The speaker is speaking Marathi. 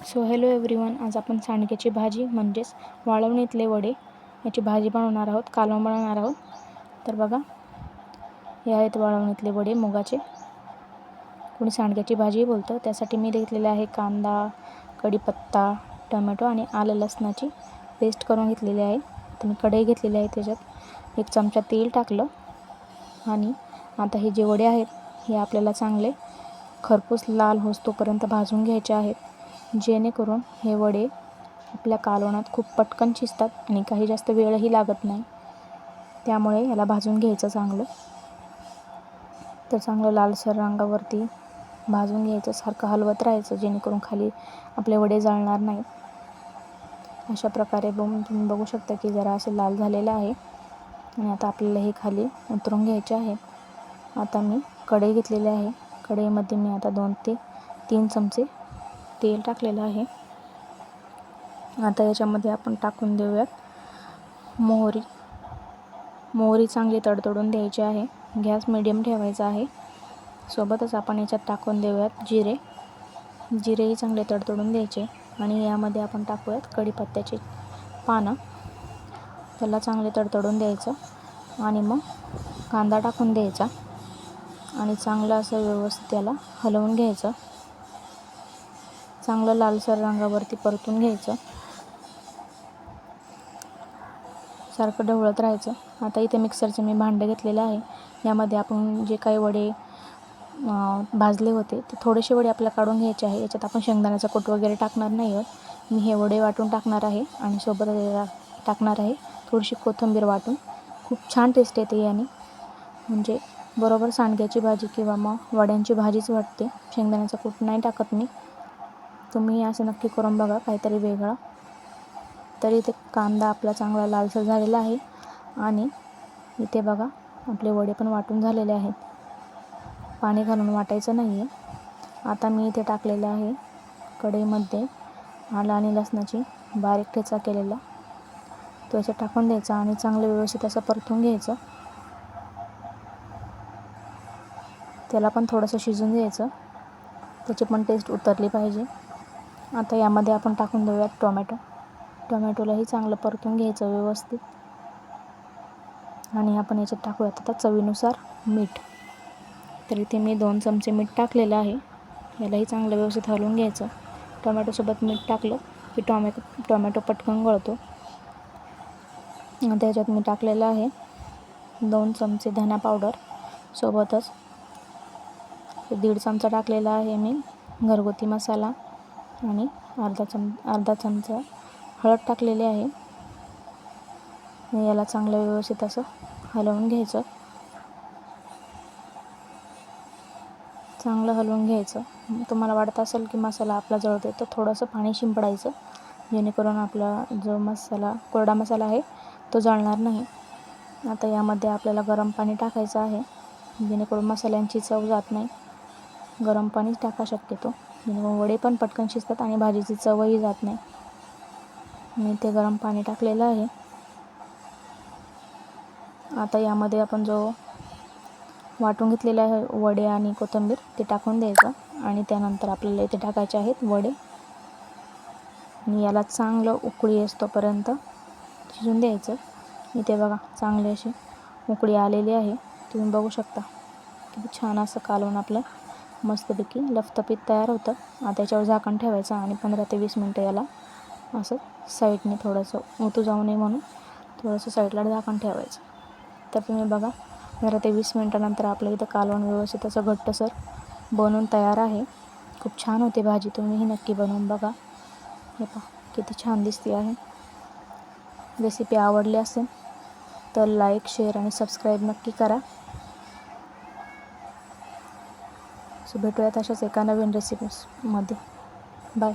सो हॅलो एव्हरीवन, आज आपण सांडग्याची भाजी म्हणजेच वाळवणीतले वडे याची भाजी बनवणार आहोत, कालवण बनवणार आहोत. तर बघा, हे आहेत वाळवणीतले वडे मुगाचे, कोणी सांडग्याची भाजी बोलतं. त्यासाठी मी घेतलेले आहे कांदा, कढीपत्ता, टोमॅटो आणि आलं लसणाची पेस्ट करून घेतलेली आहे. तर मी कढई घेतलेली आहे, त्याच्यात 1 चमचा तेल टाकलं आणि आता हे जे वडे आहेत हे आपल्याला चांगले खरपूस लाल होईस्तोपर्यंत भाजून घ्यायचे आहेत, जेणेकरून हे वडे आपल्या कालवणात खूप पटकन शिजतात आणि काही जास्त वेळही लागत नाही. त्यामुळे याला भाजून घ्यायचं चांगलं. तर चांगलं लालसर रंगावरती भाजून घ्यायचं, सारखं हलवत राहायचं जेणेकरून खाली आपले वडे जळणार नाहीत. अशा प्रकारे तुम्ही बघू शकता की जरा असे लाल झालेलं आहे आणि आता आपल्याला हे खाली उतरून घ्यायचे आहे. आता मी कढई घेतलेली आहे, कढईमध्ये मी आता 2 ते 3 चमचे तेल टाकलेलं आहे. आता याच्यामध्ये आपण टाकून देऊयात मोहरी चांगली तडतडून द्यायची आहे. गॅस मीडियम ठेवायचा आहे. सोबतच आपण याच्यात टाकून देऊयात जिरेही चांगले तडतडून द्यायचे आणि यामध्ये आपण टाकूयात कढीपत्त्याची पानं, त्याला चांगले तडतडून द्यायचं आणि मग कांदा टाकून द्यायचा आणि चांगलं असं व्यवस्थित त्याला हलवून घ्यायचं. चांगलं लालसर रंगावरती परतून घ्यायचं, सारखं ढवळत राहायचं. आता इथे मिक्सरचं मी भांडं घेतलेलं आहे. यामध्ये आपण जे काही वडे भाजले होते ते थोडेसे वडे आपल्याला काढून घ्यायचे आहे. याच्यात आपण शेंगदाण्याचा कूट वगैरे टाकणार नाही आहोत. मी हे वडे वाटून टाकणार आहे आणि सोबत टाकणार आहे थोडीशी कोथिंबीर वाटून. खूप छान टेस्ट येते याने, म्हणजे बरोबर सांडग्याची भाजी किंवा मग वड्यांची भाजीच वाटते. शेंगदाण्याचा कूट नाही टाकत मी. तुम्ही असं नक्की करून बघा, काहीतरी वेगळा. तरी इथे कांदा आपला चांगला लालसर झालेला आहे आणि इथे बघा आपले वडे पण वाटून झालेले आहेत. पाणी घालून वाटायचं नाही आहे. आता मी इथे टाकलेलं आहे कढईमध्ये आलं आणि लसणाची बारीक ठेचा केलेला, तो याच्यात टाकून द्यायचा आणि चांगलं व्यवस्थित असं परतून घ्यायचं. त्याला पण थोडंसं शिजून द्यायचं, त्याची पण टेस्ट उतरली पाहिजे. आता यामध्ये आपण टाकून देऊयात टोमॅटोलाही चांगलं परतून घ्यायचं व्यवस्थित आणि आपण याच्यात टाकूयात आता चवीनुसार मीठ. तर इथे मी 2 चमचे मीठ टाकलेलं आहे. यालाही चांगलं व्यवस्थित हलवून घ्यायचं. टोमॅटोसोबत मीठ टाकलं की टोमॅटो पटकन गळतो. आता याच्यात मी टाकलेलं आहे 2 चमचे धना पावडर, सोबतच 1.5 चमचा टाकलेला आहे मी घरगुती मसाला आणि अर्धा चमचा हळद टाकलेली आहे. याला चांगलं व्यवस्थित असं हलवून घ्यायचं, चांगलं हलवून घ्यायचं. तुम्हाला वाटत असेल की मसाला आपला जळतोय तर थोडंसं पाणी शिंपडायचं, जेणेकरून आपला जो कोरडा मसाला आहे तो जळणार नाही. आता यामध्ये आपल्याला गरम पाणी टाकायचं आहे, जेणेकरून मसाल्यांची चव जात नाही. गरम पाणीच टाका शक्यतो, जेणेकरून वडे पण पटकन शिजतात आणि भाजीची चवही जात नाही. मी ते गरम पाणी टाकलेलं आहे. आता यामध्ये आपण जो वाटून घेतलेला आहे वडे आणि कोथिंबीर ते टाकून द्यायचं आणि त्यानंतर आपल्याला इथे टाकायचे आहेत वडे आणि याला चांगलं उकळी येतोपर्यंत शिजून द्यायचं. इथे बघा चांगली अशी उकळी आलेली आहे, तुम्ही बघू शकता. किती छान असं कालवण आपलं मस्तपैकी लफतपीत तयार होतं. आता याच्यावर झाकण ठेवायचं आणि 15 ते 20 मिनटं याला असं साईडने थोडंसं ओतू जाऊ नये म्हणून थोडंसं साईडला झाकण ठेवायचं. तर तुम्ही बघा 15 ते 20 मिनटानंतर आपलं इथं कालवण व्यवस्थित असं घट्टसर बनवून तयार आहे. खूप छान होते भाजी, तुम्हीही नक्की बनवून बघा. हे पहा किती छान दिसते आहे. रेसिपी आवडली असेल तर लाईक, शेअर आणि सबस्क्राईब नक्की करा. सो भेटूयात अशाच एका नवीन रेसिपीमध्ये. बाय.